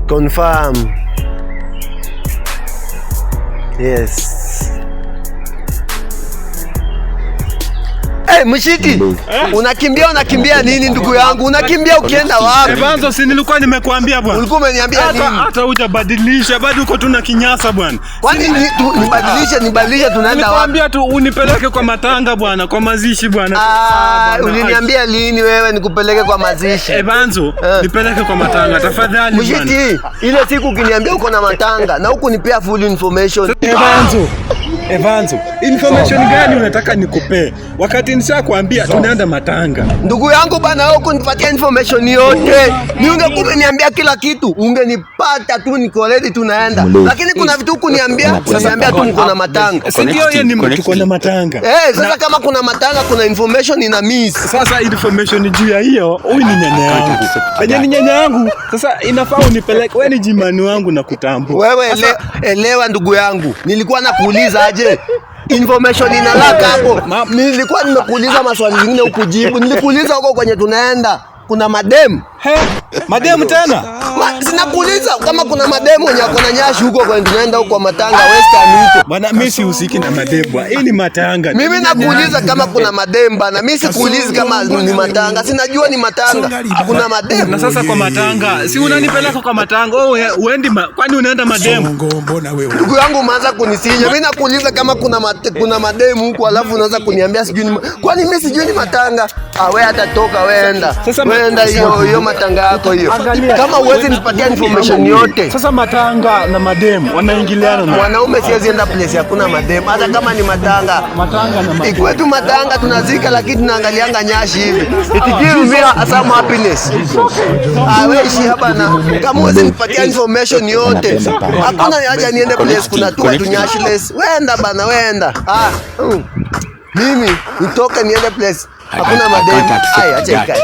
Confirm. Yes. Hey, Mshiti, unakimbia nini ndugu yangu? Unakimbia ukienda wapi? Evanzo, si nilikuwa nimekuambia bwana. Ulikuwa umeniambia nini? Hata hujabadilisha, bado uko tu na kinyasa bwana. Kwani nibadilishe tunaenda wapi? Nilikwambia tu unipeleke kwa matanga bwana, kwa mazishi bwana. Uliniambia lini wewe nikupeleke kwa mazishi? Evanzo, nipeleke kwa matanga tafadhali bwana. Mshiti, ile siku ukiniambia uko na matanga na huku nipea full information. Evanzo, information gani unataka nikupe? Wakati nishakwambia tunaenda matanga. Ndugu yangu bana, wewe kunipatia information yote. Ni ungekuwa umeniambia kila kitu, ungenipata tu niko ready tunaenda. Lakini kuna vitu kuniambia, unaniambia tu niko na matanga. Si ndio yeye ni tuko na matanga. Sasa kama kuna matanga kuna information ina miss. Sasa information juu ya hiyo, huyu ni nyanya yangu. Penye ni nyanya yangu, sasa inafaa unipeleke. Wewe ni jimani wangu na kutambua. Wewe elewa ndugu yangu. Nilikuwa nakuuliza aje? Information inalaka hapo. Nilikuwa nimekuuliza maswali mengine ukujibu. Nilikuuliza huko kwenye tunaenda kuna mademu. Mademu tena? Sinakuuliza kama kuna mademu wenye wako na nyashi huko kwenye tunaenda huko matanga Western huko. Bwana mimi sihusiki na mademu. Hii ni matanga. Mimi nakuuliza kama kuna mademu bana. Mimi sikuulizi kama ni matanga. Sinajua ni matanga. Kuna mademu. Na sasa kwa matanga, si unanipeleka kwa matanga? Uendi kwani unaenda mademu? Mbona wewe? Ndugu yangu umeanza kunisinya. Mimi nakuuliza kama kuna mademu huko alafu unaanza kuniambia sijui ni kwani mimi sijui ni matanga. Wewe hata toka weenda. Weenda hiyo matanga yako hiyo. Kama uwezi nipatia information yote. Sasa matanga na mademu wanaingiliana na wanaume siwezi enda place hakuna mademu. Hata kama ni matanga na mademu. Ikwetu matanga tunazika lakini tunaangalianga nyashi hivi. It gives me some happiness. Wewe ishi hapa na kama uwezi nipatia information yote. Hakuna haja niende place kuna tu watu nyashless. Wenda bana wenda. Mimi nitoke niende place hakuna mademu. Acha ikae.